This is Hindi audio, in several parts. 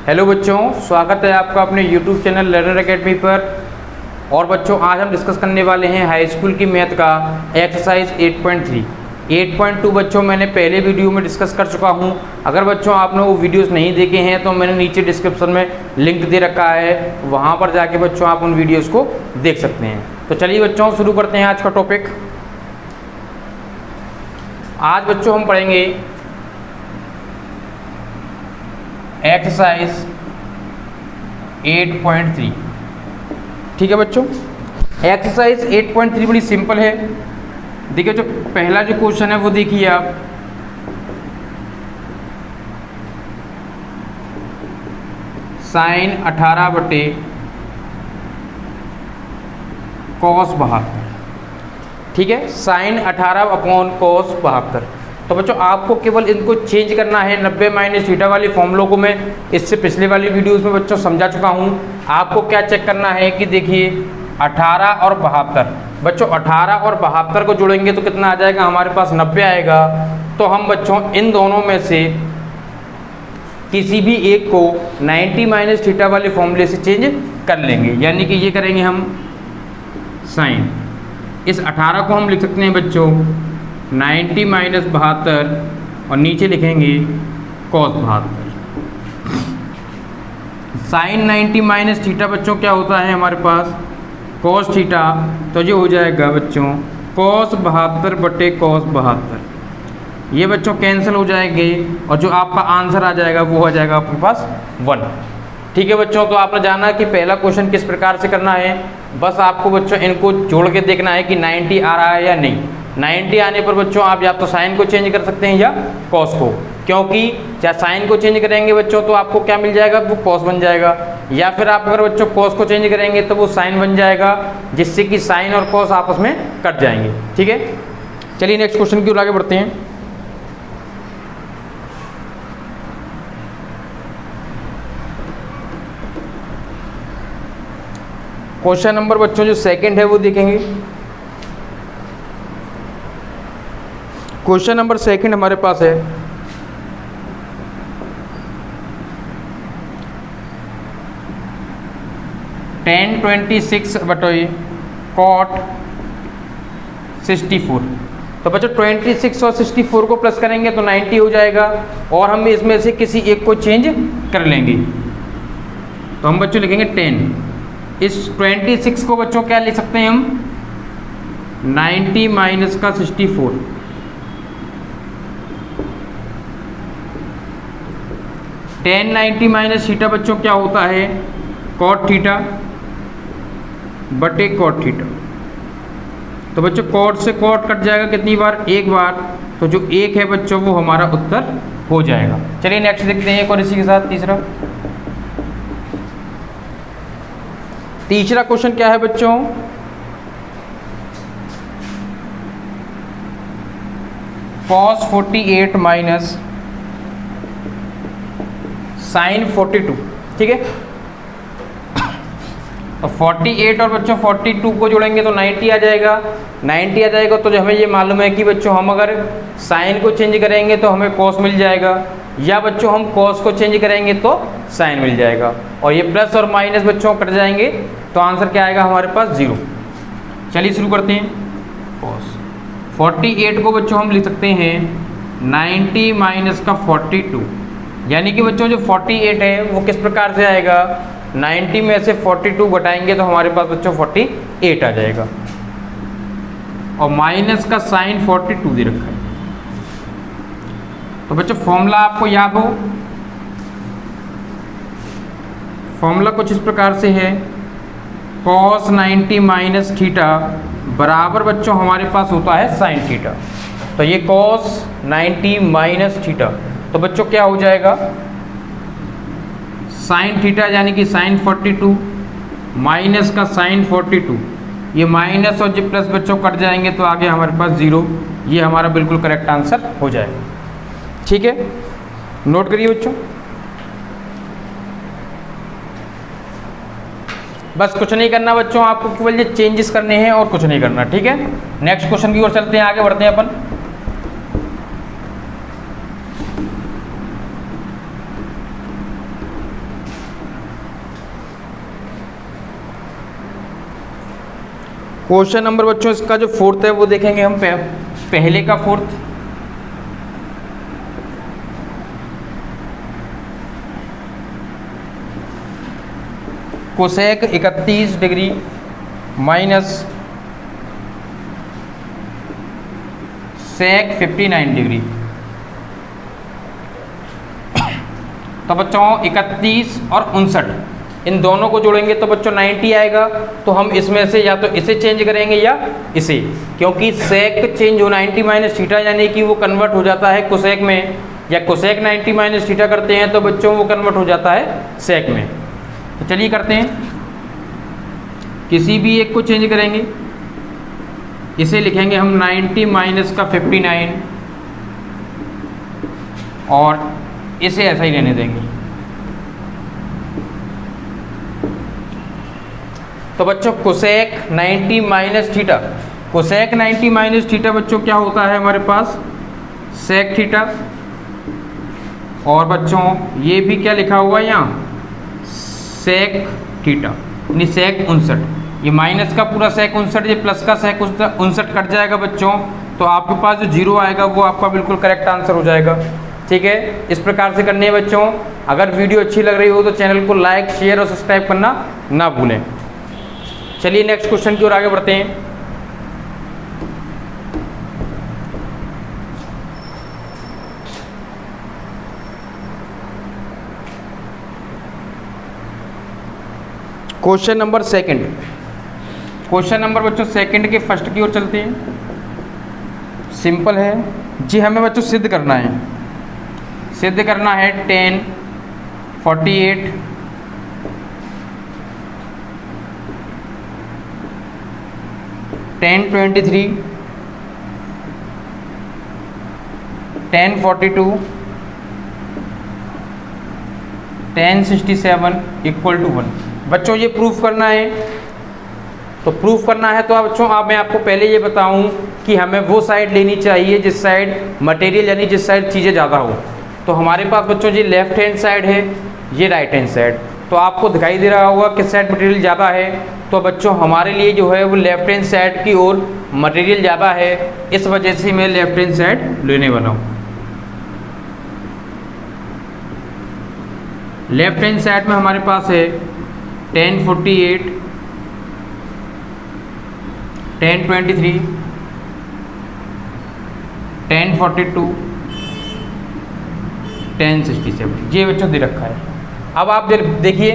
हेलो बच्चों, स्वागत है आपका अपने YouTube चैनल लर्नर एकेडमी पर। और बच्चों, आज हम डिस्कस करने वाले हैं हाई स्कूल की मैथ का एक्सरसाइज 8.3। 8.2 बच्चों मैंने पहले वीडियो में डिस्कस कर चुका हूं। अगर बच्चों आपने वो वीडियोस नहीं देखे हैं तो मैंने नीचे डिस्क्रिप्शन में लिंक दे रखा है, वहां पर जाके बच्चों आप उन वीडियोस को देख सकते हैं। तो चलिए बच्चों शुरू करते हैं आज का टॉपिक। आज बच्चों हम पढ़ेंगे एक्सरसाइज 8.3। ठीक है बच्चों, एक्सरसाइज 8.3 बड़ी सिंपल है। देखिए जो पहला जो क्वेश्चन है वो देखिए आप, साइन 18/cos72। ठीक है, साइन 18/cos72। तो बच्चों आपको केवल इनको चेंज करना है 90 - थीटा वाली फॉर्मूलों को मैं इससे पिछले वाली वीडियोस में बच्चों समझा चुका हूँ। आपको क्या चेक करना है कि देखिए 18 और 72, बच्चों 18 और 72 को जोड़ेंगे तो कितना आ जाएगा, हमारे पास 90 आएगा। तो हम बच्चों इन दोनों में से किसी भी एक को 90 - थीटा वाले फॉर्मूले से चेंज कर लेंगे, यानी कि ये करेंगे हम साइन, इस 18 को हम लिख सकते हैं बच्चों 90 - 72 और नीचे लिखेंगे cos 72। साइन 90 - थीटा बच्चों क्या होता है हमारे पास cos थीटा, तो ये हो जाएगा बच्चों cos 72/cos 72। ये बच्चों कैंसिल हो जाएंगे और जो आपका आंसर आ जाएगा वो आ जाएगा आपके पास 1। ठीक है बच्चों, तो आपने जाना कि पहला क्वेश्चन किस प्रकार से करना है। बस आपको बच्चों इनको जोड़ के देखना है कि 90 आ रहा है या नहीं। 90 आने पर बच्चों आप या तो साइन को चेंज कर सकते हैं या कॉस को, क्योंकि चाहे साइन को चेंज करेंगे बच्चों तो आपको क्या मिल जाएगा, वो कॉस बन जाएगा, या फिर आप अगर बच्चों कॉस को चेंज करेंगे तो वो साइन बन जाएगा, जिससे कि साइन और कॉस आपस में कट जाएंगे। ठीक है, चलिए नेक्स्ट क्वेश्चन की ओर आगे बढ़ते हैं। क्वेश्चन नंबर बच्चों जो सेकंड है वो देखेंगे। क्वेश्चन नंबर सेकंड हमारे पास है tan 26/cot 64। तो बच्चों 26 और 64 को प्लस करेंगे तो 90 हो जाएगा, और हम इसमें से किसी एक को चेंज कर लेंगे। तो हम बच्चों लिखेंगे 10, इस 26 को बच्चों क्या लिख सकते हैं हम 90 - 64। tan 90 - थीटा बच्चों क्या होता है cot थीटा बटे cot थीटा। तो बच्चों cot से cot कट जाएगा कितनी बार, एक बार, तो जो एक है बच्चों वो हमारा उत्तर हो जाएगा। चलिए नेक्स्ट देखते हैं एक और इसी के साथ तीसरा क्वेश्चन क्या है बच्चों, cos 48 माइनस साइन 42। ठीक है, तो 48 और बच्चों 42 को जोड़ेंगे तो 90 आ जाएगा। 90 आ जाएगा तो जो हमें ये मालूम है कि बच्चों हम अगर साइन को चेंज करेंगे तो हमें कॉस मिल जाएगा, या बच्चों हम कॉस को चेंज करेंगे तो साइन मिल जाएगा, और ये प्लस और माइनस बच्चों कट जाएंगे तो आंसर क्या आएगा हमारे पास 0। चलिए शुरू करते हैं। कॉस 48 को बच्चों हम लिख सकते हैं 90 - 42, यानी कि बच्चों जो 48 है वो किस प्रकार से आएगा, 90 में से 42 घटाएंगे तो हमारे पास बच्चों 48 आ जाएगा, और माइनस का साइन 42 दे रखा है। तो बच्चों फॉर्मूला आपको याद हो, फॉर्मूला कुछ इस प्रकार से है, cos 90 - थीटा बराबर बच्चों हमारे पास होता है साइन थीटा। तो ये cos 90 - थीटा, तो बच्चों क्या हो जाएगा साइन थीटा, यानी कि साइन 42 माइनस का साइन 42, ये माइनस और जो प्लस बच्चों कट जाएंगे तो आगे हमारे पास 0। ये हमारा बिल्कुल करेक्ट आंसर हो जाएगा। ठीक है, नोट करिए बच्चों। बस कुछ नहीं करना बच्चों, आपको केवल ये चेंजेस करने हैं और कुछ नहीं करना। ठीक है, नेक्स्ट क्वेश्चन की ओर चलते हैं, आगे बढ़ते हैं अपन। क्वेश्चन नंबर बच्चों इसका जो फोर्थ है वो देखेंगे हम पहले का fourth. Cosec 31 degree minus sec 59 degree. तो बच्चों 31 और 59 इन दोनों को जोड़ेंगे तो बच्चों 90 आएगा। तो हम इसमें से या तो इसे चेंज करेंगे या इसे, क्योंकि सेक चेंज हो 90 माइनस थीटा यानी कि वो कन्वर्ट हो जाता है कोसेक में, या कोसेक 90 माइनस थीटा करते हैं तो बच्चों वो कन्वर्ट हो जाता है सेक में। तो चलिए करते हैं, किसी भी एक को चेंज करेंगे। इसे लिखेंगे हम 90 माइनस का 59 और इसे ऐसा ही रहने देंगे। तो बच्चों cosec 90 minus theta, cosec 90 minus theta बच्चों क्या होता है हमारे पास सेक थीटा। और बच्चों ये भी क्या लिखा हुआ है यहाँ सेक थीटा, यानी सेक 59। ये माइनस का पूरा सेक 59, ये प्लस का सेक 59 कट जाएगा बच्चों, तो आपके पास जो जीरो आएगा वो आपका बिल्कुल करेक्ट आंसर हो जाएगा। ठीक है, इस प्रकार से करनी है बच्चों। अगर वीडियो अच्छी लग रही हो तो चैनल को लाइक शेयर और सब्सक्राइब करना ना भूलें। चलिए नेक्स्ट क्वेश्चन की ओर आगे बढ़ते हैं। Question number second, question number बच्चों सेकंड के फर्स्ट की ओर चलते हैं। सिंपल है जी, हमें बच्चों सिद्ध करना है, सिद्ध करना है 10 48 10 23 10 42 10 67 इक्वल टू 1। बच्चों ये प्रूफ करना है, तो प्रूफ करना है तो बच्चों अब मैं आपको पहले ये बताऊं कि हमें वो साइड लेनी चाहिए जिस साइड मटेरियल यानी जिस साइड चीज़ें ज़्यादा हो। तो हमारे पास बच्चों ये लेफ्ट हैंड साइड है, ये राइट हैंड साइड। तो आपको दिखाई दे रहा होगा किस साइड मटेरियल ज़्यादा है। तो बच्चों हमारे लिए जो है वो लेफ्ट हैंड साइड की ओर मटेरियल ज़्यादा है, इस वजह से मैं लेफ्ट हैंड साइड लेने वाला हूँ। लेफ्ट हैंड साइड में हमारे पास है 10 48 10 23 10 42 10 67 ये बच्चों दे रखा है। अब आप देखिए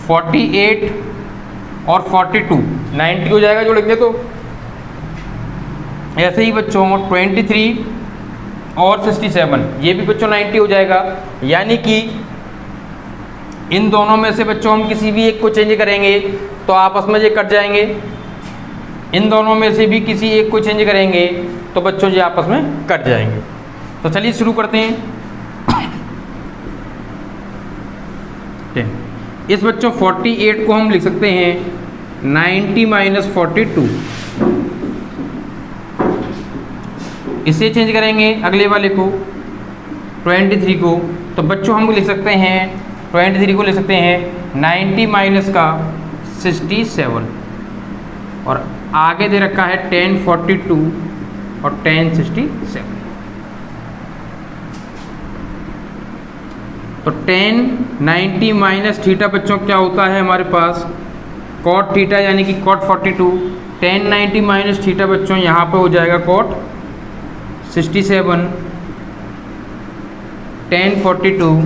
48 और 42 90 हो जाएगा जोड़ेंगे तो। ऐसे ही बच्चों 23 और 67 ये भी बच्चों 90 हो जाएगा। यानी कि इन दोनों में से बच्चों हम किसी भी एक को चेंज करेंगे तो आपस में ये कट जाएंगे। इन दोनों में से भी किसी एक को चेंज करेंगे तो बच्चों ये आपस में कट जाएंगे। तो चलिए शुरू करते हैं। इस बच्चों 48 को हम लिख सकते हैं 90 माइनस 42। इसे चेंज करेंगे अगले वाले को 23 को, तो बच्चों हम लिख सकते हैं 23 को लिख सकते हैं 90 माइनस का 67। और आगे दे रखा है 10 42 और 10 67। तो 10 90 माइनस थीटा बच्चों क्या होता है हमारे पास कॉट थीटा, यानी कि कॉट 42। 10 90 माइनस थीटा बच्चों यहाँ पे हो जाएगा कॉट 67। 10 42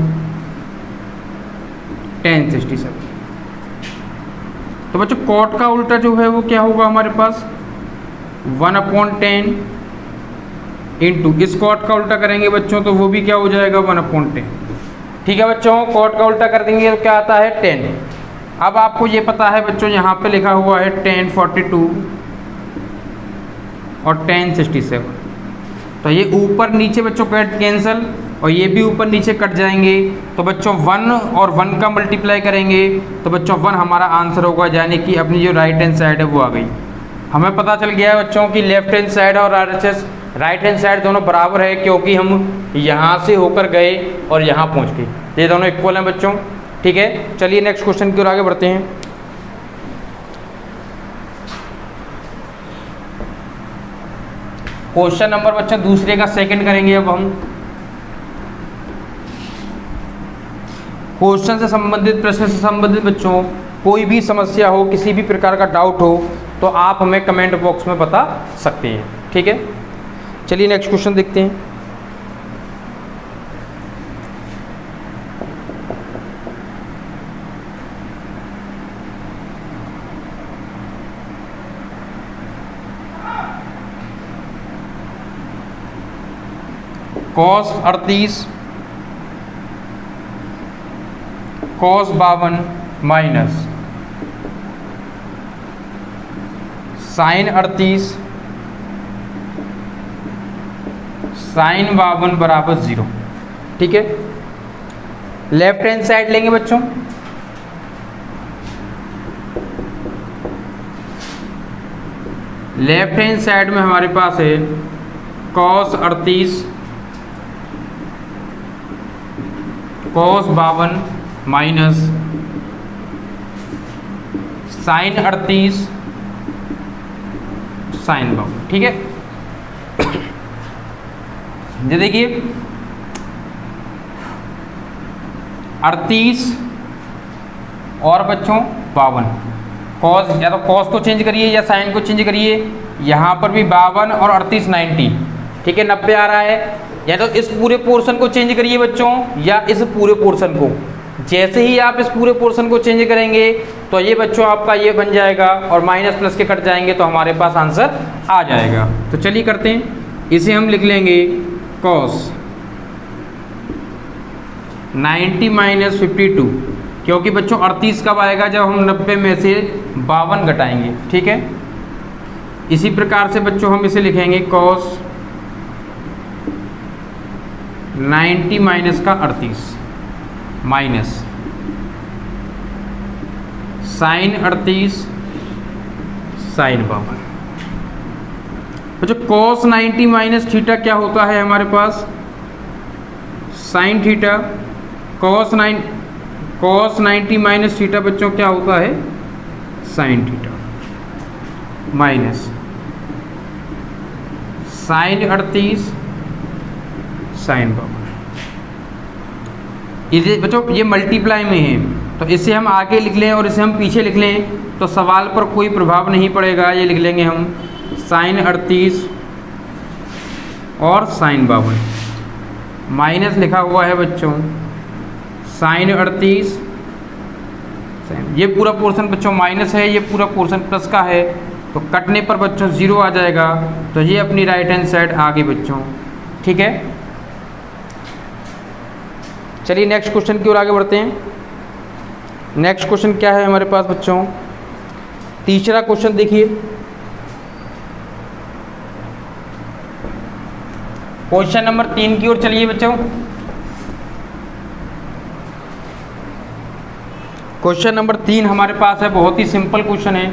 10 67। तो बच्चों कॉट का उल्टा जो है वो क्या होगा हमारे पास 1/10 इंटू इस कॉट का उल्टा करेंगे बच्चों तो वो भी क्या हो जाएगा 1/10। ठीक है बच्चों, कॉट का उल्टा कर देंगे तो क्या आता है 10। अब आपको ये पता है बच्चों यहाँ पे लिखा हुआ है 10 42 और 10 67। तो ये ऊपर नीचे बच्चों कैंसिल और ये भी ऊपर नीचे कट जाएंगे। तो बच्चों 1 और 1 का मल्टीप्लाई करेंगे तो बच्चों 1 हमारा आंसर होगा, यानी कि अपनी जो राइट हैंड साइड है वो आ गई। हमें पता चल गया है बच्चों कि लेफ्ट हैंड साइड और राइट हैंड साइड दोनों बराबर है, क्योंकि हम यहाँ से होकर गए और यहाँ पहुँच गए, ये दोनों इक्वल हैं बच्चों। ठीक है, चलिए नेक्स्ट क्वेश्चन की ओर आगे बढ़ते हैं। क्वेश्चन नंबर बच्चों दूसरे का सेकंड करेंगे। अब हम क्वेश्चन से संबंधित, प्रश्न से संबंधित बच्चों कोई भी समस्या हो, किसी भी प्रकार का डाउट हो तो आप हमें कमेंट बॉक्स में बता सकते हैं, ठीक है। चलिए नेक्स्ट क्वेश्चन देखते हैं। cos 38 cos 52 minus sin 38 sin 52 बराबर 0, ठीक है। लेफ्ट हैंड साइड लेंगे बच्चों, लेफ्ट हैंड साइड में हमारे पास है cos 38 cos 52 minus sin 38 sin 52, ठीक है। ये देखिए 38 और बच्चों 52, कॉस या तो कॉस को चेंज करिए या साइन को चेंज करिए। यहाँ पर भी 52 और 38 90, ठीक है, 90 आ रहा है। या तो इस पूरे पोर्शन को चेंज करिए बच्चों या इस पूरे पोर्शन को। जैसे ही आप इस पूरे पोर्शन को चेंज करेंगे तो ये बच्चों आपका ये बन जाएगा और माइनस प्लस के कट जाएंगे तो हमारे पास आंसर आ जाएगा। तो चलिए करते हैं, इसे हम लिख लेंगे cos 90 माइनस 52, क्योंकि बच्चों 38 कब आएगा जब हम 90 में से 52 घटाएंगे, ठीक है। इसी प्रकार से बच्चों हम इसे लिखेंगे cos 90 माइनस का 38 माइनस साइन 38 साइन 52। बच्चों cos 90 माइनस थीटा क्या होता है हमारे पास, sine theta. cos 90 minus theta बच्चों क्या होता है, sine theta minus sine 38 sine 52। ये बच्चों ये मल्टीप्लाई में है तो इसे हम आगे लिख लें और इसे हम पीछे लिख लें तो सवाल पर कोई प्रभाव नहीं पड़ेगा। ये लिख लेंगे हम साइन 38 और साइन 52, माइनस लिखा हुआ है बच्चों साइन 38। ये पूरा पोर्शन बच्चों माइनस है, ये पूरा पोर्शन प्लस का है, तो कटने पर बच्चों 0 आ जाएगा। तो ये अपनी राइट हैंड साइड आ गई बच्चों, ठीक है। चलिए नेक्स्ट क्वेश्चन की ओर आगे बढ़ते हैं। नेक्स्ट क्वेश्चन क्या है हमारे पास बच्चों, तीसरा क्वेश्चन देखिए। क्वेश्चन नंबर 3 की ओर चलिए बच्चों। क्वेश्चन नंबर 3 हमारे पास है, बहुत ही सिंपल क्वेश्चन है।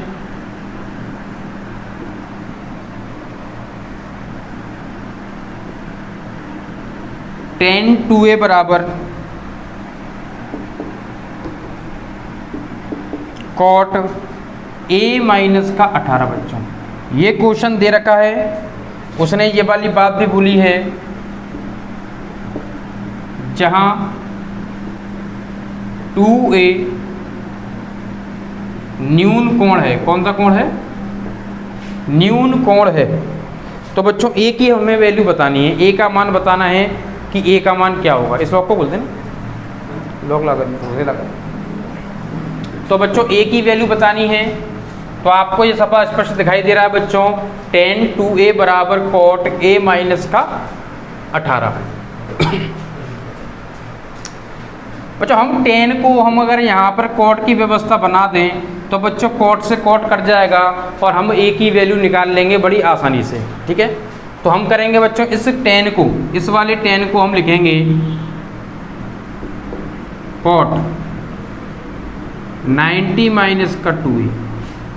tan 2a बराबर cot a माइनस का 18 बच्चों। ये क्वेश्चन दे रखा है, उसने ये वाली बात भी भूली है जहां 2a न्यून कोण है। कौन सा कोण है, न्यून कोण है। तो बच्चों a की हमें वैल्यू बतानी है, a का मान बताना है कि a का मान क्या होगा। इस लॉक को बोलते हैं ना, लॉक लगा। तो बच्चों a की वैल्यू बतानी है, तो आपको ये सब स्पष्ट दिखाई दे रहा है बच्चों, tan 2a बराबर cot a माइनस का 18। बच्चों हम tan को हम अगर यहाँ पर cot की व्यवस्था बना दें तो बच्चों cot से cot कट जाएगा और हम a की वैल्यू निकाल लेंगे बड़ी आसानी से, ठीक है। तो हम करेंगे बच्चों इस tan को, इस वाले tan को हम लिखेंगे cot 90 माइनस का 2a,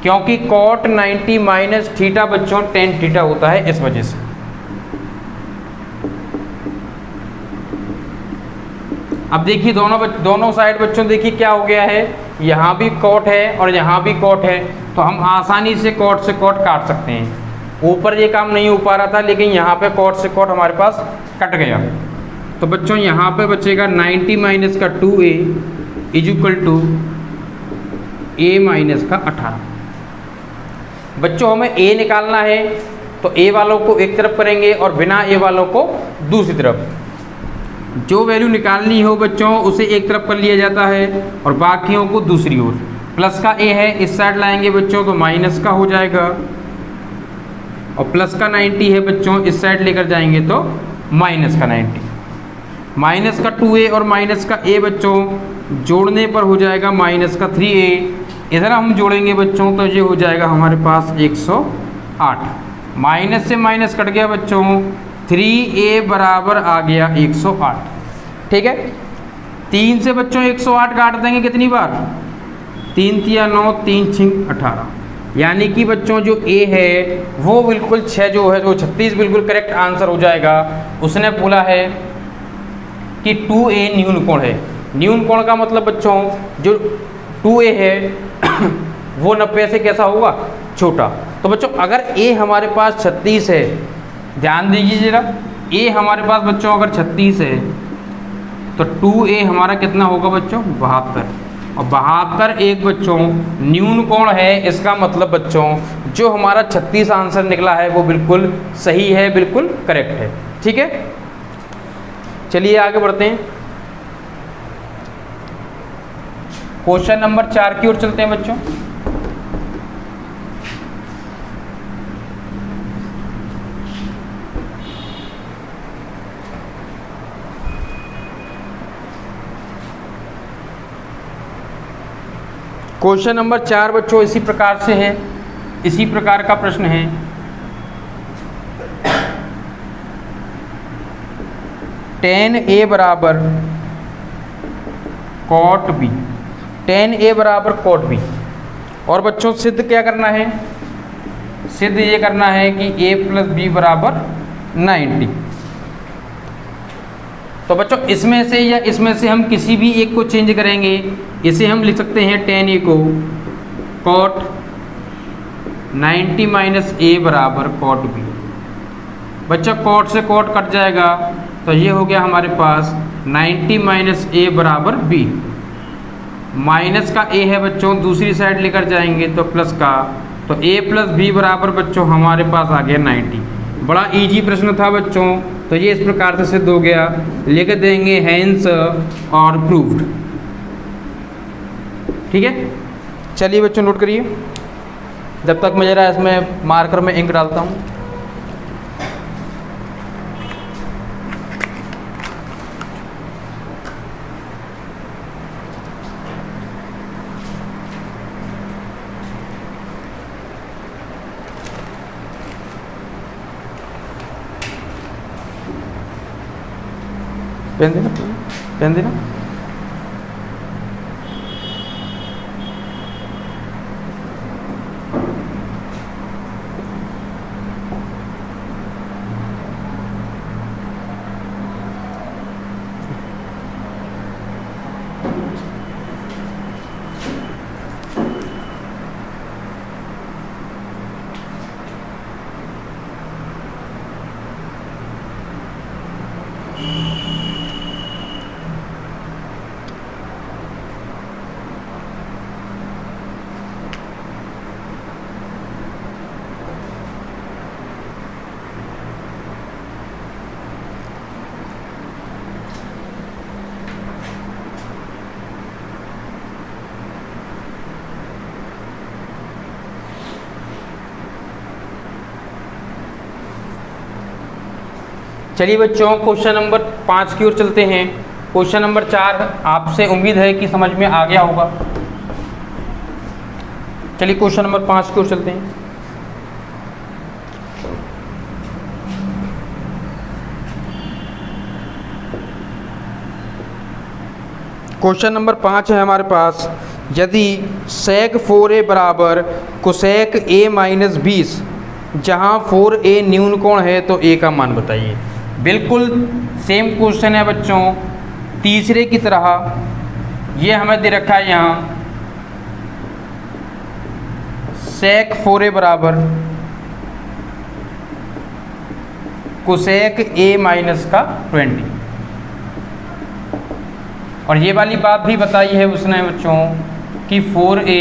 क्योंकि cot 90 माइनस थीटा बच्चों tan थीटा होता है, इस वजह से। अब देखिए दोनों साइड बच्चों देखिए क्या हो गया है, यहाँ भी cot है और यहाँ भी cot है, तो हम आसानी से cot से cot काट सकते हैं। ऊपर ये काम नहीं हो पा रहा था, लेकिन यहाँ पे कॉट से कॉट हमारे पास कट गया। तो बच्चों यहाँ पे बचेगा 90 माइनस का 2a is equal to a minus का 18। बच्चों हमें a निकालना है, तो a वालों को एक तरफ करेंगे और बिना a वालों को दूसरी तरफ। जो वैल्यू निकालनी हो बच्चों उसे एक तरफ कर लिया जाता है और बाकियों को दूसरी ओर। प्लस का a है, इस साइड लाएंगे बच्चों तो माइनस का हो जाएगा, और प्लस का 90 है बच्चों, इस साइड लेकर जाएंगे तो माइनस का 90। माइनस का 2a और माइनस का a बच्चों जोड़ने पर हो जाएगा माइनस का 3a। इधर हम जोड़ेंगे बच्चों तो ये हो जाएगा हमारे पास 108। माइनस से माइनस कट गया बच्चों, 3a बराबर आ गया 108। ठीक है, 3 से बच्चों 108 काट देंगे कितनी बार, 3 तिया 9, 3 छिंग 18। यानी कि बच्चों जो a है वो बिल्कुल 6 जो है वो 36 बिल्कुल करेक्ट आंसर हो जाएगा। उसने बोला है कि 2a न्यून कोण है। न्यून कोण का मतलब बच्चों जो 2a है वो 90 से कैसा होगा, छोटा। तो बच्चों अगर a हमारे पास 36 है, ध्यान दीजिए जरा, a हमारे पास बच्चों अगर 36 है तो 2a हमारा कितना होगा बच्चों, 72। और 72 एक बच्चों न्यून कोण है। इसका मतलब बच्चों जो हमारा 36 आंसर निकला है वो बिल्कुल सही है, बिल्कुल करेक्ट है। ठीक है, चलिए आगे बढ़ते हैं। क्वेश्चन नंबर 4 की ओर चलते हैं बच्चों। क्वेश्चन नंबर 4 बच्चों इसी प्रकार से है, इसी प्रकार का प्रश्न है। tan a बराबर cot b, tan a बराबर cot b। और बच्चों सिद्ध क्या करना है, सिद्ध ये करना है कि a प्लस बी बराबर 90। तो बच्चों इसमें से या इसमें से हम किसी भी एक को चेंज करेंगे। इसे हम लिख सकते हैं tan a को cot 90 माइनस a बराबर cot b। बच्चों cot से cot कट जाएगा तो ये हो गया हमारे पास 90 माइनस a बराबर b। माइनस का a है बच्चों, दूसरी साइड लेकर जाएंगे तो प्लस का, तो a प्लस b बराबर बच्चों हमारे पास आ गया 90। बड़ा इजी प्रश्न था बच्चों, तो ये इस प्रकार से सिद्ध हो गया। लिख देंगे हैंस और प्रूव्ड। ठीक है, चलिए बच्चों नोट करिए, जब तक मैं जरा इसमें मार्कर में इंक डालता हूँ। पेन देना, पेन देना। चलिए बच्चों क्वेश्चन नंबर 5 की ओर चलते हैं। क्वेश्चन नंबर 4 आपसे उम्मीद है कि समझ में आ गया होगा। चलिए क्वेश्चन नंबर 5 की ओर चलते हैं। क्वेश्चन नंबर 5 है हमारे पास, यदि sec 4a बराबर cosec a माइनस 20, जहाँ 4a न्यून कोण है तो a का मान बताइए। बिल्कुल सेम क्वेश्चन है बच्चों, तीसरे की तरह। ये हमें दे रखा है यहाँ sec 4a बराबर कोसेक ए माइनस का 20। और ये वाली बात भी बताई है उसने बच्चों कि 4a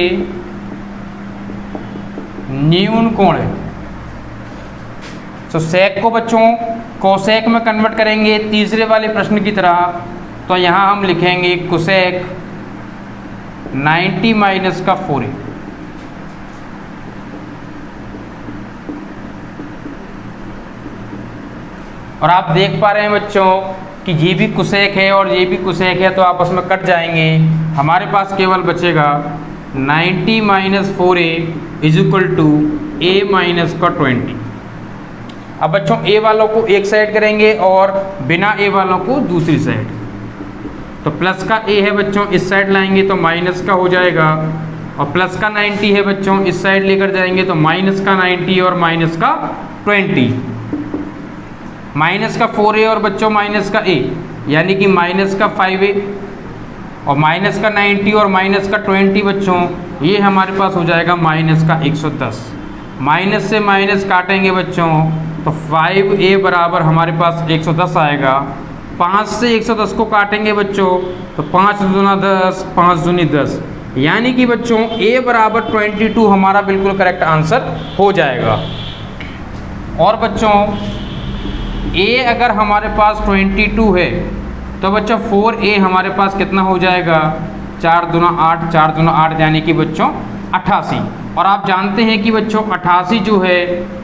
न्यून कोण है। तो सेक को बच्चों कोसेक में कन्वर्ट करेंगे तीसरे वाले प्रश्न की तरह, तो यहाँ हम लिखेंगे कोसेक 90 माइनस का 4a। और आप देख पा रहे हैं बच्चों कि ये भी कोसेक है और ये भी कोसेक है, तो आपस में कट जाएंगे। हमारे पास केवल बचेगा 90 minus 4a is equal to a minus का 20। अब बच्चों a वालों को एक साइड करेंगे और बिना a वालों को दूसरी साइड। तो प्लस का a है बच्चों इस साइड लाएंगे तो माइनस का हो जाएगा, और प्लस का 90 है बच्चों इस साइड लेकर जाएंगे तो माइनस का 90 और माइनस का 20। माइनस का 4a और बच्चों माइनस का a यानी कि माइनस का 5a और माइनस का 90 और माइनस का 20 बच्चों, ये हमारे पास हो जाएगा माइनस का 110। माइनस से माइनस काटेंगे बच्चों तो 5a बराबर हमारे पास 110 आएगा। 5 से 110 को काटेंगे बच्चों तो 5 दूना 10, 5 दूनी 10, यानी कि बच्चों a बराबर 22 हमारा बिल्कुल करेक्ट आंसर हो जाएगा। और बच्चों a अगर हमारे पास 22 है तो बच्चों 4a हमारे पास कितना हो जाएगा, 4 दूना 8, 4 दूना 8 यानी कि बच्चों 88। और आप जानते हैं कि बच्चों 88 जो है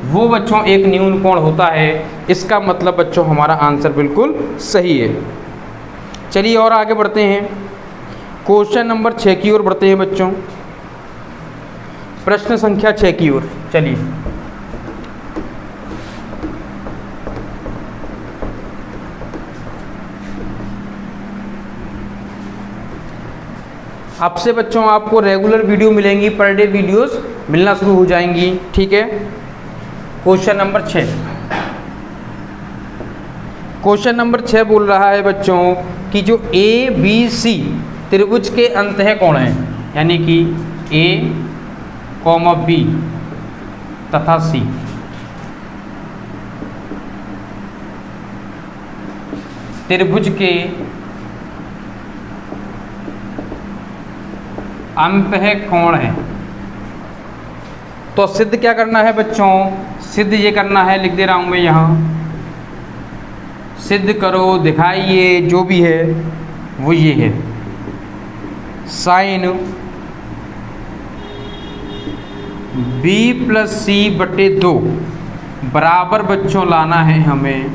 वो बच्चों एक न्यून कोण होता है। इसका मतलब बच्चों हमारा आंसर बिल्कुल सही है। चलिए और आगे बढ़ते हैं, क्वेश्चन नंबर 6 की ओर बढ़ते हैं बच्चों, प्रश्न संख्या 6 की ओर। चलिए आपसे बच्चों आपको रेगुलर वीडियो मिलेंगी, पर डे वीडियोस मिलना शुरू हो जाएंगी, ठीक है। क्वेश्चन नंबर 6, क्वेश्चन नंबर 6 बोल रहा है बच्चों कि जो ए बी सी त्रिभुज के अंतः कोण हैं, यानी कि ए कॉमा बी तथा सी त्रिभुज के अंतः कोण है। तो सिद्ध क्या करना है बच्चों, सिद्ध ये करना है, लिख दे रहा हूं मैं यहाँ, सिद्ध करो दिखाइए, जो भी है वो ये है, साइन b प्लस सी बटे 2 बराबर बच्चों लाना है हमें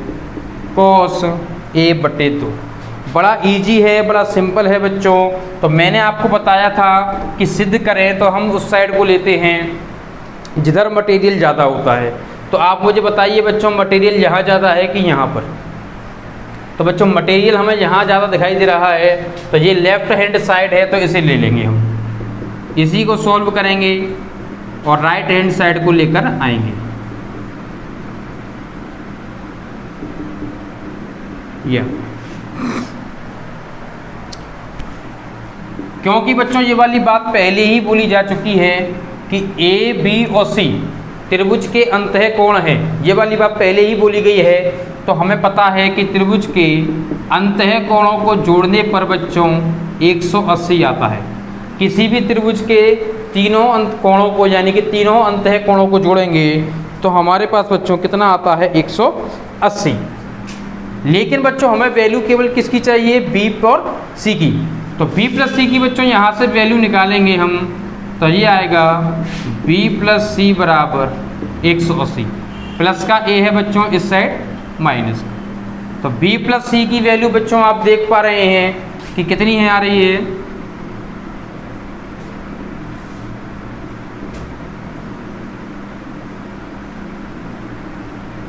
कॉस a बटे 2। बड़ा इजी है, बड़ा सिंपल है बच्चों। तो मैंने आपको बताया था कि सिद्ध करें तो हम उस साइड को लेते हैं जिधर मटेरियल ज़्यादा होता है। तो आप मुझे बताइए बच्चों मटेरियल यहाँ ज़्यादा है कि यहाँ पर। तो बच्चों मटेरियल हमें यहाँ ज़्यादा दिखाई दे रहा है, तो ये लेफ्ट हैंड साइड है तो इसे ले लेंगे हम, इसी को सॉल्व करेंगे और राइट हैंड साइड को लेकर आएंगे। क्योंकि बच्चों ये वाली बात पहले ही बोली जा चुकी है कि ए बी और सी त्रिभुज के अंतः कोण है, ये वाली बात पहले ही बोली गई है। तो हमें पता है कि त्रिभुज के अंतः कोणों को जोड़ने पर बच्चों 180 आता है। किसी भी त्रिभुज के तीनों अंत कोणों को यानी कि तीनों अंतः कोणों को जोड़ेंगे तो हमारे पास बच्चों कितना आता है, 180। लेकिन बच्चों हमें वैल्यू केवल किसकी चाहिए, बी और सी की। तो b प्लस सी की बच्चों यहाँ से वैल्यू निकालेंगे हम, तो ये आएगा b प्लस सी बराबर 180। प्लस का a है बच्चों इस साइड माइनस का। तो b प्लस सी की वैल्यू बच्चों आप देख पा रहे हैं कि कितनी है, आ रही है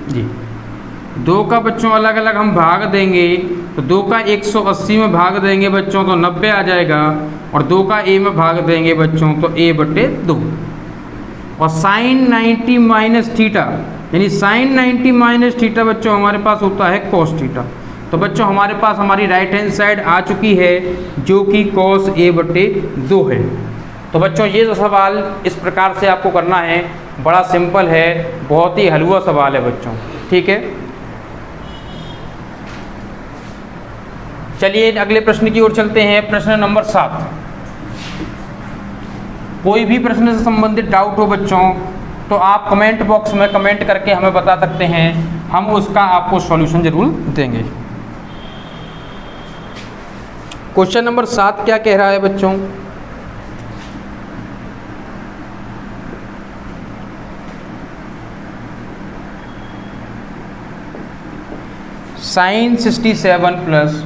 जी 2 का बच्चों अलग अलग हम भाग देंगे, तो 2 का 180 में भाग देंगे बच्चों तो 90 आ जाएगा, और 2 का a में भाग देंगे बच्चों तो a बटे 2। और साइन 90 माइनस थीटा यानी साइन 90 माइनस थीटा बच्चों हमारे पास होता है कॉस थीटा। तो बच्चों हमारे पास हमारी राइट हैंड साइड आ चुकी है जो कि कॉस a बटे 2 है। तो बच्चों ये जो सवाल इस प्रकार से आपको करना है, बड़ा सिंपल है, बहुत ही हलवा सवाल है बच्चों, ठीक है। चलिए अगले प्रश्न की ओर चलते हैं। प्रश्न नंबर 7। कोई भी प्रश्न से संबंधित डाउट हो बच्चों तो आप कमेंट बॉक्स में कमेंट करके हमें बता सकते हैं, हम उसका आपको सॉल्यूशन जरूर देंगे। क्वेश्चन नंबर 7 क्या कह रहा है बच्चों? sin 67 प्लस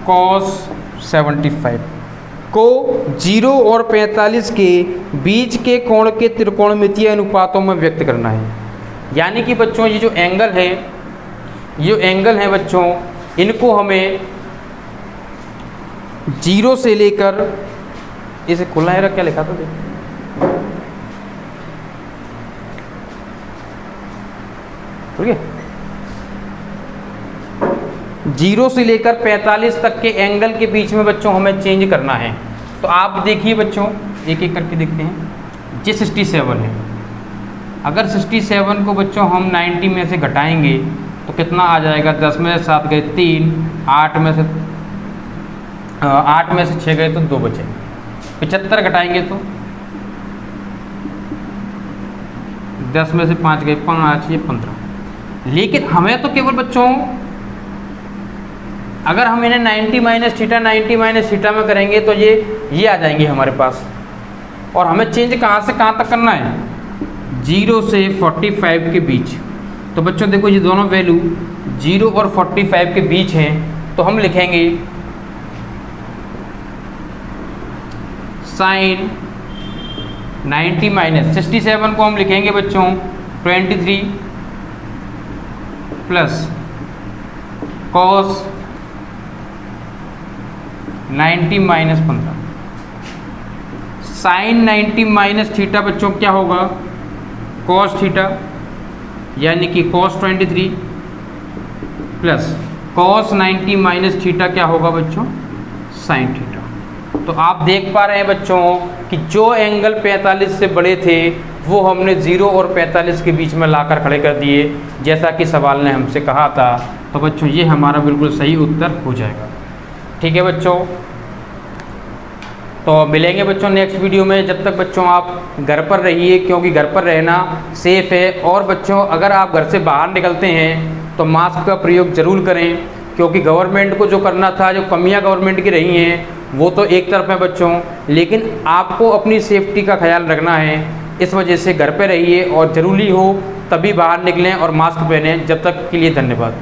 cos 75 को 0 और 45 के बीच के कोण के त्रिकोणमितीय अनुपातों में व्यक्त करना है। यानी कि बच्चों ये जो एंगल है बच्चों, इनको हमें 0 से लेकर, इसे खुला है क्या लिखा था देखो, ठीक है, 0 से लेकर 45 तक के एंगल के बीच में बच्चों हमें चेंज करना है। तो आप देखिए बच्चों, एक एक करके देखते हैं। ये 67 है, अगर 67 को बच्चों हम 90 में से घटाएंगे तो कितना आ जाएगा? 10 में से 7 गए 3, 8 में से 6 गए तो 2 बचे। 75 घटाएंगे तो 10 में से 5 गए 5, ये 15। लेकिन हमें तो केवल बच्चों, अगर हम इन्हें 90 माइनस थीटा में करेंगे तो ये आ जाएंगे हमारे पास। और हमें चेंज कहाँ से कहाँ तक करना है? 0 से 45 के बीच। तो बच्चों देखो ये दोनों वैल्यू 0 और 45 के बीच हैं, तो हम लिखेंगे साइन 90 माइनस 67 को हम लिखेंगे बच्चों 23 plus cos 90 minus 15। Sine 90 minus theta बच्चों क्या होगा? कॉस थीटा, यानी कि cos 23 plus cos 90 minus theta क्या होगा बच्चों? Sine theta. तो आप देख पा रहे हैं बच्चों कि जो एंगल 45 से बड़े थे वो हमने 0 और 45 के बीच में लाकर खड़े कर दिए, जैसा कि सवाल ने हमसे कहा था। तो बच्चों ये हमारा बिल्कुल सही उत्तर हो जाएगा। ठीक है बच्चों, तो मिलेंगे बच्चों नेक्स्ट वीडियो में। जब तक बच्चों आप घर पर रहिए, क्योंकि घर पर रहना सेफ़ है। और बच्चों अगर आप घर से बाहर निकलते हैं तो मास्क का प्रयोग ज़रूर करें, क्योंकि गवर्नमेंट को जो करना था, जो कमियां गवर्नमेंट की रही हैं वो तो एक तरफ है बच्चों, लेकिन आपको अपनी सेफ्टी का ख्याल रखना है। इस वजह से घर पर रहिए और ज़रूरी हो तभी बाहर निकलें और मास्क पहनें। जब तक के लिए धन्यवाद।